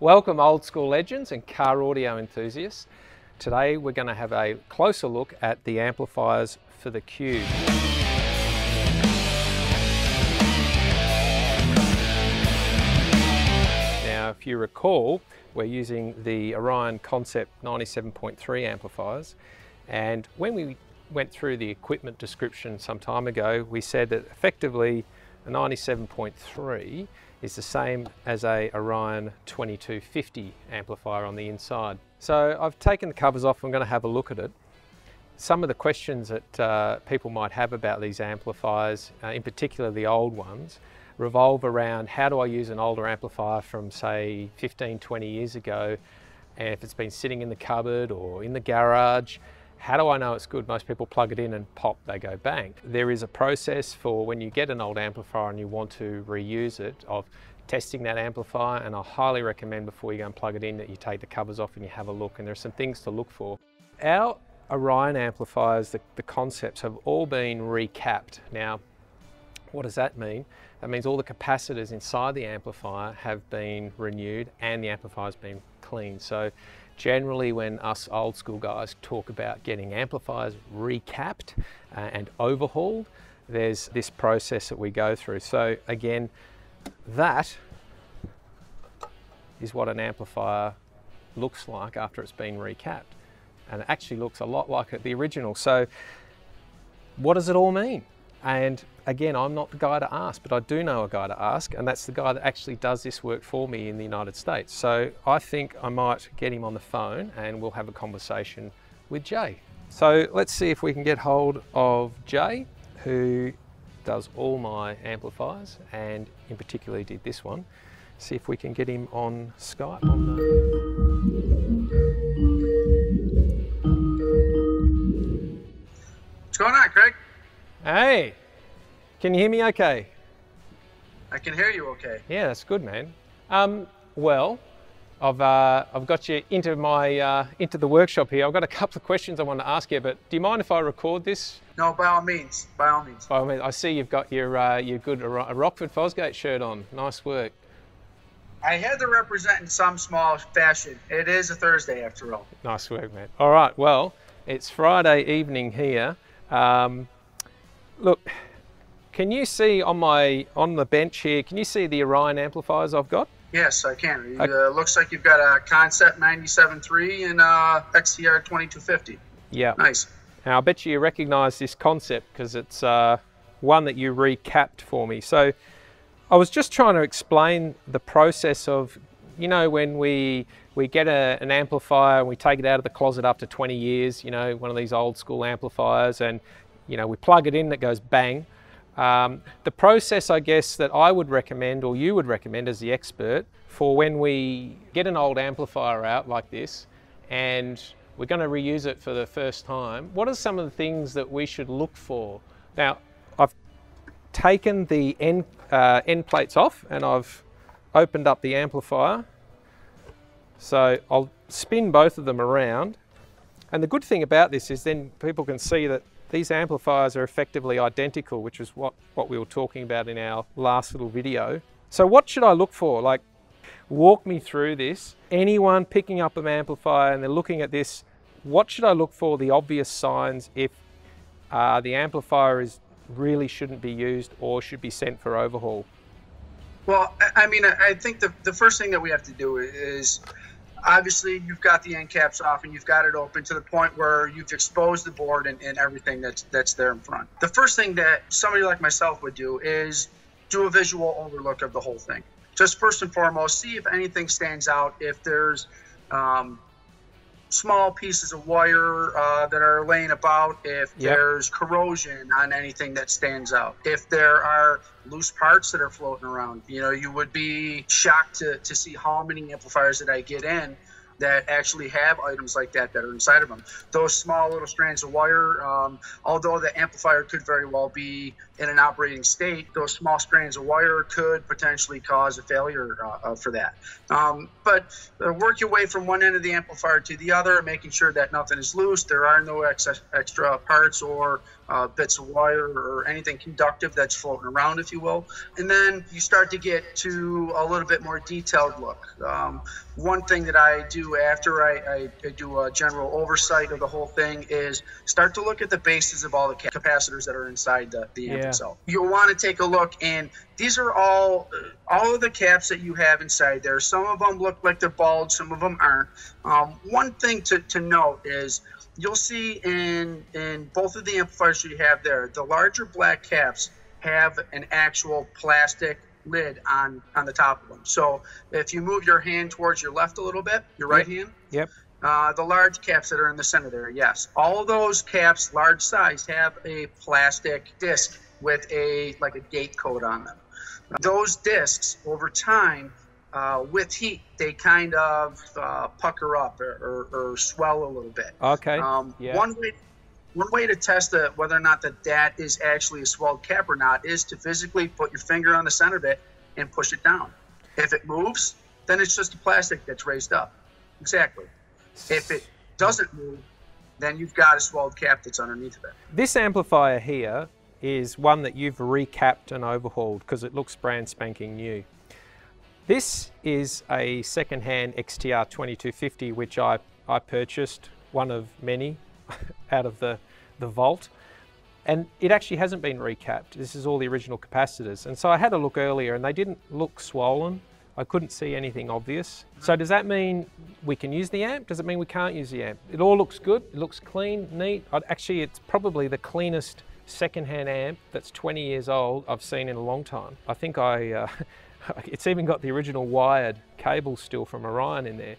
Welcome old school legends and car audio enthusiasts. Today we're going to have a closer look at the amplifiers for the Cube. Now if you recall, we're using the Orion Concept 97.3 amplifiers, and when we went through the equipment description some time ago, we said that effectively a 97.3 is the same as a Orion 2250 amplifier on the inside. So I've taken the covers off, I'm going to have a look at it. Some of the questions that people might have about these amplifiers, in particular the old ones, revolve around how do I use an older amplifier from say 15, 20 years ago, and if it's been sitting in the cupboard or in the garage, how do I know it's good? Most people plug it in and pop, they go bang. There is a process for when you get an old amplifier and you want to reuse it, of testing that amplifier, and I highly recommend before you go and plug it in that you take the covers off and you have a look, and there are some things to look for. Our Orion amplifiers, the concepts, have all been recapped. Now, what does that mean? That means all the capacitors inside the amplifier have been renewed and the amplifier's been cleaned. So generally when us old school guys talk about getting amplifiers recapped and overhauled, there's this process that we go through. So again, that is what an amplifier looks like after it's been recapped. And it actually looks a lot like the original. So what does it all mean? And again, I'm not the guy to ask, but I do know a guy to ask, and that's the guy that actually does this work for me in the United States. So I think I might get him on the phone and we'll have a conversation with Jay. So let's see if we can get hold of Jay, who does all my amplifiers, and in particular he did this one. See if we can get him on Skype. What's going on, Craig? Hey, can you hear me okay? I can hear you okay. Yeah, that's good, man. Well, I've got you into the workshop here. I've got a couple of questions I want to ask you, but do you mind if I record this? No, by all means, by all means. By all means. I see you've got your good Rockford Fosgate shirt on. Nice work. I had to represent in some small fashion. It is a Thursday after all. Nice work, man. All right, well, it's Friday evening here. Look, can you see on the bench here, can you see the Orion amplifiers I've got? Yes, I can. Looks like you've got a Concept 97.3 and XTR 2250. Yeah. Nice. Now, I bet you recognize this concept because it's one that you recapped for me. So I was just trying to explain the process of, you know, when we get an amplifier and we take it out of the closet after 20 years, you know, one of these old school amplifiers, and you know, we plug it in, it goes bang. The process, I guess, that I would recommend, or you would recommend as the expert, for when we get an old amplifier out like this and we're going to reuse it for the first time, what are some of the things that we should look for? Now, I've taken the end plates off and I've opened up the amplifier. So I'll spin both of them around. And the good thing about this is then people can see that these amplifiers are effectively identical, which is what we were talking about in our last little video. So what should I look for? Like, walk me through this. Anyone picking up an amplifier and they're looking at this, what should I look for, the obvious signs if the amplifier really shouldn't be used or should be sent for overhaul? Well, I mean, I think the first thing that we have to do is, obviously, you've got the end caps off and you've got it open to the point where you've exposed the board and everything that's there in front. The first thing that somebody like myself would do is do a visual overlook of the whole thing. Just first and foremost, see if anything stands out, if there's small pieces of wire that are laying about, if there's corrosion on anything that stands out, if there are loose parts that are floating around. You know, you would be shocked to see how many amplifiers that I get in that actually have items like that are inside of them. Those small little strands of wire, although the amplifier could very well be in an operating state, those small strands of wire could potentially cause a failure for that. But work your way from one end of the amplifier to the other, making sure that nothing is loose. There are no extra parts or bits of wire or anything conductive that's floating around, if you will. And then you start to get to a little bit more detailed look. One thing that I do after I do a general oversight of the whole thing is start to look at the bases of all the capacitors that are inside the amp itself. You'll want to take a look, and these are all of the caps that you have inside there. Some of them look like they're bulged, some of them aren't. One thing to note is you'll see in both of the amplifiers you have there, the larger black caps have an actual plastic lid on the top of them. So if you move your hand towards your left a little bit, your right hand, the large caps that are in the center there, yes. All of those caps, large size, have a plastic disc with like a gate code on them. Those discs, over time, with heat, they kind of pucker up or swell a little bit. Okay. One way to test whether or not that is actually a swelled cap or not is to physically put your finger on the center of it and push it down. If it moves, then it's just a plastic that's raised up. Exactly. If it doesn't move, then you've got a swelled cap that's underneath of it. This amplifier here is one that you've recapped and overhauled because it looks brand spanking new. This is a second-hand XTR 2250, which I purchased, one of many out of the vault, and it actually hasn't been recapped. This is all the original capacitors, and so I had a look earlier and they didn't look swollen. I couldn't see anything obvious. So does that mean we can use the amp? Does it mean we can't use the amp? It all looks good, it looks clean, neat. Actually, it's probably the cleanest second-hand amp that's 20 years old I've seen in a long time. I think it's even got the original wired cable still from Orion in there.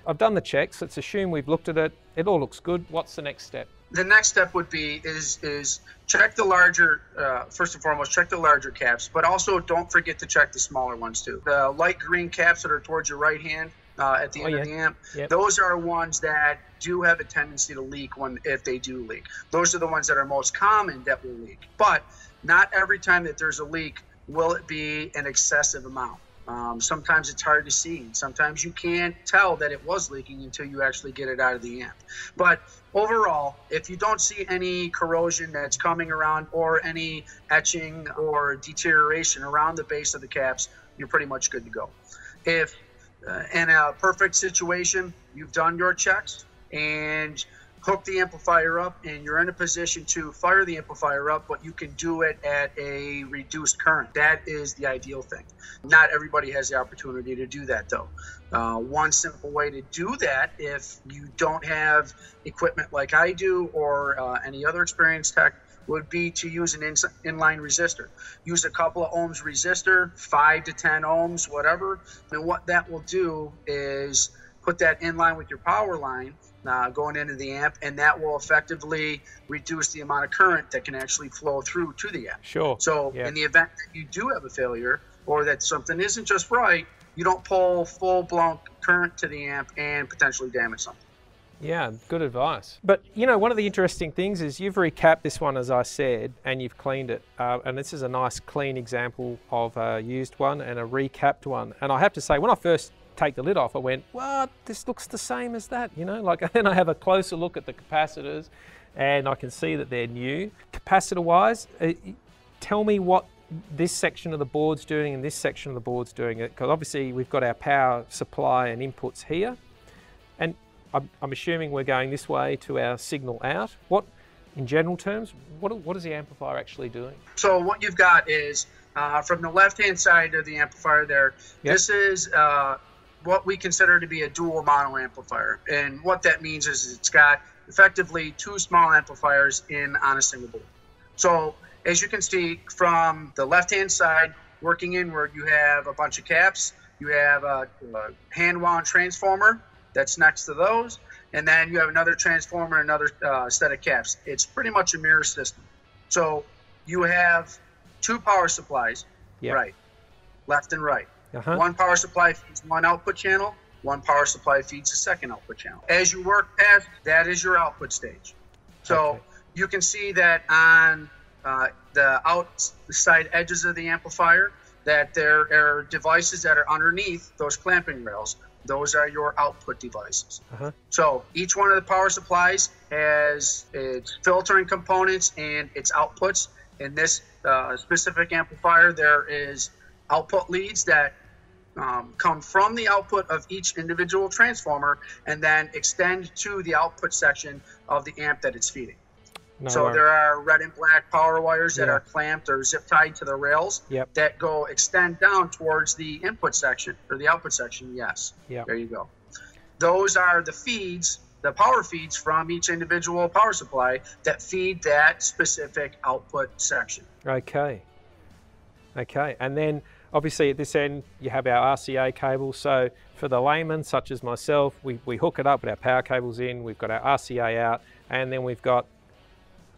I've done the checks. Let's assume we've looked at it. It all looks good. What's the next step? The next step would be is check the larger, first and foremost, check the larger caps, but also don't forget to check the smaller ones too. The light green caps that are towards your right hand at the end of the amp, those are ones that do have a tendency to leak if they do leak. Those are the ones that are most common that will leak. But not every time that there's a leak will it be an excessive amount. Sometimes it's hard to see. Sometimes you can't tell that it was leaking until you actually get it out of the amp. But overall, if you don't see any corrosion that's coming around or any etching or deterioration around the base of the caps, you're pretty much good to go. If in a perfect situation, you've done your checks and hook the amplifier up and you're in a position to fire the amplifier up, but you can do it at a reduced current. That is the ideal thing. Not everybody has the opportunity to do that though. One simple way to do that, if you don't have equipment like I do or any other experienced tech, would be to use an inline resistor. Use a couple of ohms resistor, 5 to 10 ohms, whatever. And what that will do is put that in line with your power line going into the amp, and that will effectively reduce the amount of current that can actually flow through to the amp. Sure. So in the event that you do have a failure or that something isn't just right, you don't pull full-blown current to the amp and potentially damage something. Yeah, good advice. But you know, one of the interesting things is you've recapped this one, as I said, and you've cleaned it. And this is a nice clean example of a used one and a recapped one. And I have to say, when I first take the lid off, I went, what? This looks the same as that, you know? Like, then I have a closer look at the capacitors and I can see that they're new. Capacitor-wise, tell me what this section of the board's doing and this section of the board's doing. Because obviously we've got our power supply and inputs here. And I'm assuming we're going this way to our signal out. What, in general terms, what is the amplifier actually doing? So what you've got is, from the left-hand side of the amplifier there, this is what we consider to be a dual mono amplifier. And what that means is it's got effectively 2 small amplifiers on a single board. So as you can see from the left-hand side, working inward, you have a bunch of caps. You have a hand-wound transformer that's next to those. And then you have another transformer, another set of caps. It's pretty much a mirror system. So you have 2 power supplies, right, left and right. One power supply feeds one output channel, one power supply feeds a second output channel. As you work past, that is your output stage. So you can see that on the outside edges of the amplifier, that there are devices that are underneath those clamping rails. Those are your output devices. So each one of the power supplies has its filtering components and its outputs. In this specific amplifier, there is output leads that come from the output of each individual transformer and then extend to the output section of the amp that it's feeding. There are red and black power wires that are clamped or zip tied to the rails that extend down towards the input section or the output section. There you go. Those are the feeds, the power feeds from each individual power supply that feed that specific output section. Okay. And then obviously at this end you have our RCA cable. So for the layman such as myself, we hook it up with our power cables in, we've got our RCA out, and then we've got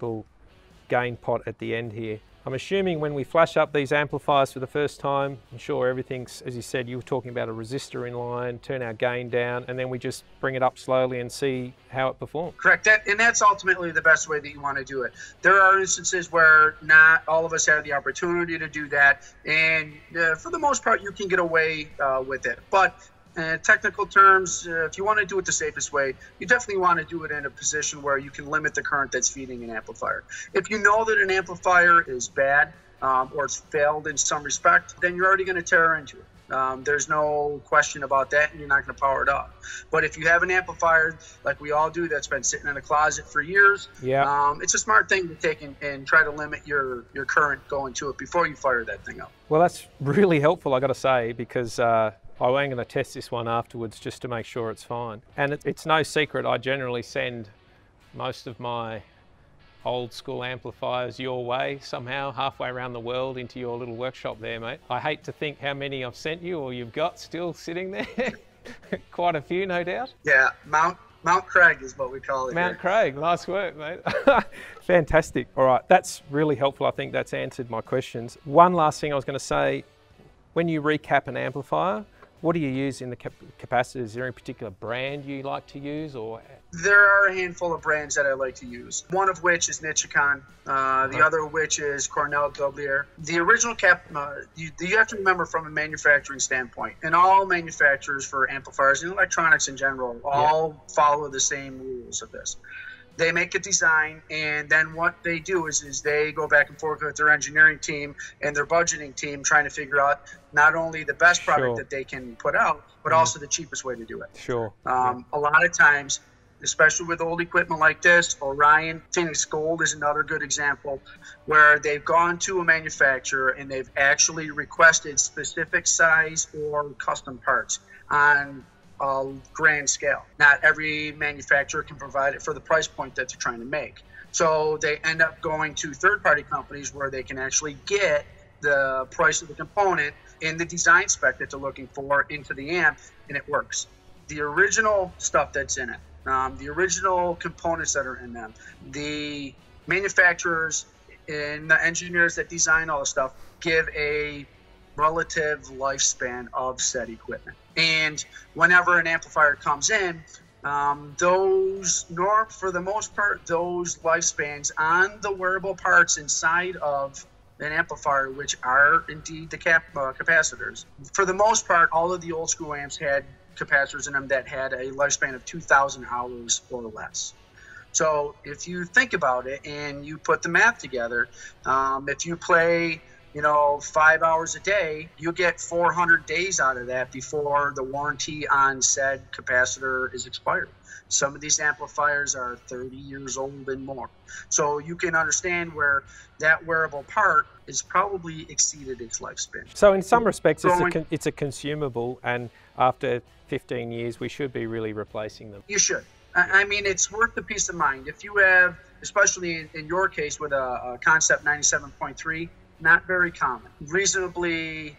little gain pot at the end here. I'm assuming when we flash up these amplifiers for the first time, I'm sure everything's, as you said, you were talking about a resistor in line, turn our gain down, and then we just bring it up slowly and see how it performs. Correct. And that's ultimately the best way that you want to do it. There are instances where not all of us have the opportunity to do that, and for the most part, you can get away with it. But technical terms, if you want to do it the safest way, you definitely want to do it in a position where you can limit the current that's feeding an amplifier. If you know that an amplifier is bad or it's failed in some respect, then you're already going to tear into it. There's no question about that, and you're not going to power it up. But if you have an amplifier, like we all do, that's been sitting in a closet for years, it's a smart thing to take and try to limit your current going to it before you fire that thing up. Well, that's really helpful, I got to say, because I'm going to test this one afterwards just to make sure it's fine. And it's no secret, I generally send most of my old school amplifiers your way somehow, halfway around the world into your little workshop there, mate. I hate to think how many I've sent you or you've got still sitting there. Quite a few, no doubt. Yeah, Mount Craig is what we call it. Mount Craig, nice work, mate. Fantastic. All right, that's really helpful. I think that's answered my questions. One last thing I was going to say, when you recap an amplifier, what do you use in the capacitors? Is there any particular brand you like to use, or? There are a handful of brands that I like to use. One of which is Nichicon, the other of which is Cornell Dubilier. The original cap, you have to remember from a manufacturing standpoint, and all manufacturers for amplifiers and electronics in general all follow the same rules of this. They make a design, and then what they do is they go back and forth with their engineering team and their budgeting team trying to figure out not only the best product that they can put out, but also the cheapest way to do it. A lot of times, especially with old equipment like this, Orion, Phoenix Gold is another good example, where they've gone to a manufacturer and they've actually requested specific size or custom parts on a grand scale. Not every manufacturer can provide it for the price point that they're trying to make. So they end up going to third-party companies where they can actually get the price of the component in the design spec that they're looking for into the amp, and it works. The original stuff that's in it, the original components that are in them, the manufacturers and the engineers that design all the stuff give a relative lifespan of said equipment. And whenever an amplifier comes in, for the most part, those lifespans on the wearable parts inside of an amplifier, which are indeed the capacitors, for the most part, all of the old school amps had capacitors in them that had a lifespan of 2,000 hours or less. So if you think about it and you put the math together, if you play 5 hours a day, you get 400 days out of that before the warranty on said capacitor is expired. Some of these amplifiers are 30 years old and more. So you can understand where that wearable part is probably exceeded its lifespan. So in some respects, it's a consumable, and after 15 years, we should be really replacing them. You should. I mean, it's worth the peace of mind. If you have, especially in your case with a Concept 97.3, not very common, reasonably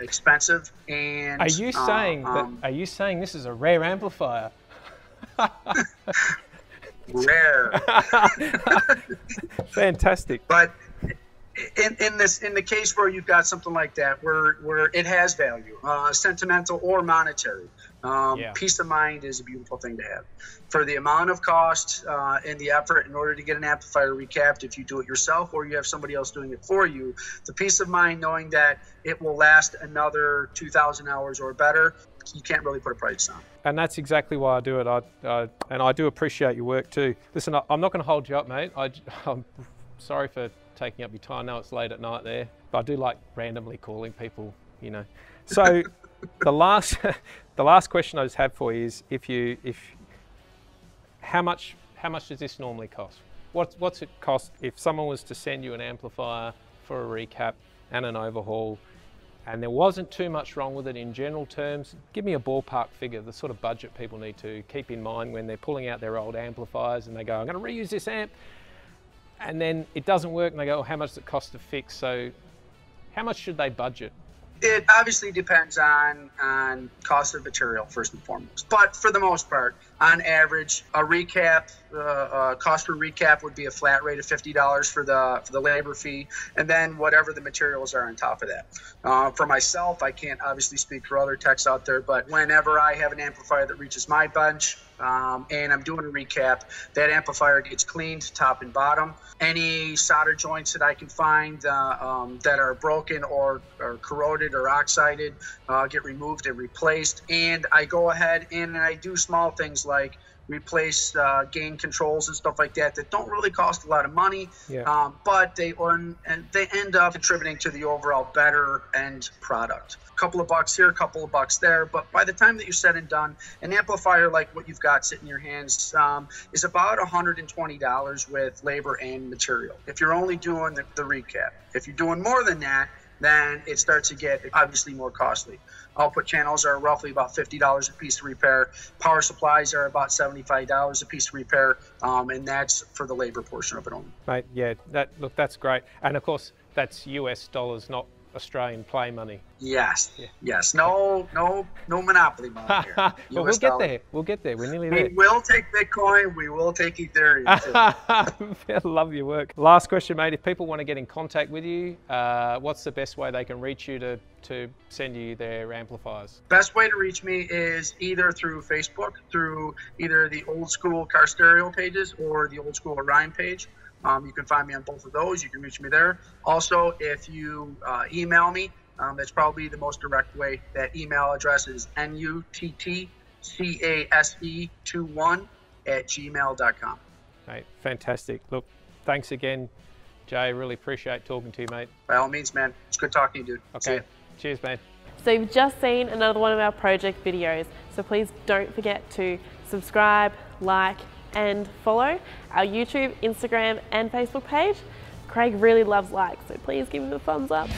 expensive. And are you saying this is a rare amplifier? Rare. Fantastic. But in the case where you've got something like that, where it has value, sentimental or monetary, peace of mind is a beautiful thing to have. For the amount of cost and the effort in order to get an amplifier recapped, if you do it yourself or you have somebody else doing it for you, the peace of mind knowing that it will last another 2,000 hours or better, you can't really put a price on. And that's exactly why I do it. And I do appreciate your work too. Listen, I'm not going to hold you up, mate. I'm sorry for taking up your time. Now it's late at night there, but I do like randomly calling people, you know. So the last question I just have for you is, how much does this normally cost? What's it cost if someone was to send you an amplifier for a recap and an overhaul, and there wasn't too much wrong with it in general terms? Give me a ballpark figure, the sort of budget people need to keep in mind when they're pulling out their old amplifiers and they go, I'm going to reuse this amp, and then it doesn't work and they go, oh, how much does it cost to fix? So how much should they budget? It obviously depends on cost of material first and foremost, but for the most part, on average, a recap, cost per recap would be a flat rate of $50 for the labor fee, and then whatever the materials are on top of that. For myself, I can't obviously speak for other techs out there, but whenever I have an amplifier that reaches my bench and I'm doing a recap, that amplifier gets cleaned top and bottom. Any solder joints that I can find that are broken or corroded or oxided get removed and replaced. And I go ahead and I do small things like replace gain controls and stuff like that don't really cost a lot of money, but they end up contributing to the overall better end product. A couple of bucks here, a couple of bucks there, but by the time that you're said and done, an amplifier like what you've got sitting in your hands is about $120 with labor and material, if you're only doing the recap. If you're doing more than that, then it starts to get obviously more costly. Output channels are roughly about $50 a piece to repair. Power supplies are about $75 a piece to repair, and that's for the labor portion of it only. Mate, yeah, look, that's great. And of course, that's US dollars, not Australian play money. Yes, yes. No monopoly money here. But we'll get there. We'll get there. We're nearly there. We will take Bitcoin. We will take Ethereum too. I love your work. Last question, mate. If people want to get in contact with you, what's the best way they can reach you to send you their amplifiers? Best way to reach me is either through Facebook, through either the Old School Car Stereo pages or the Old School Orion page. You can find me on both of those. You can reach me there. Also, if you email me, that's probably the most direct way. That email address is nuttcase21@gmail.com. Mate, fantastic. Look, thanks again, Jay. Really appreciate talking to you, mate. By all means, man. It's good talking to you, dude. Okay. Cheers, man. So you've just seen another one of our project videos. So please don't forget to subscribe, like, and follow our YouTube, Instagram, and Facebook page. Craig really loves likes, so please give him a thumbs up.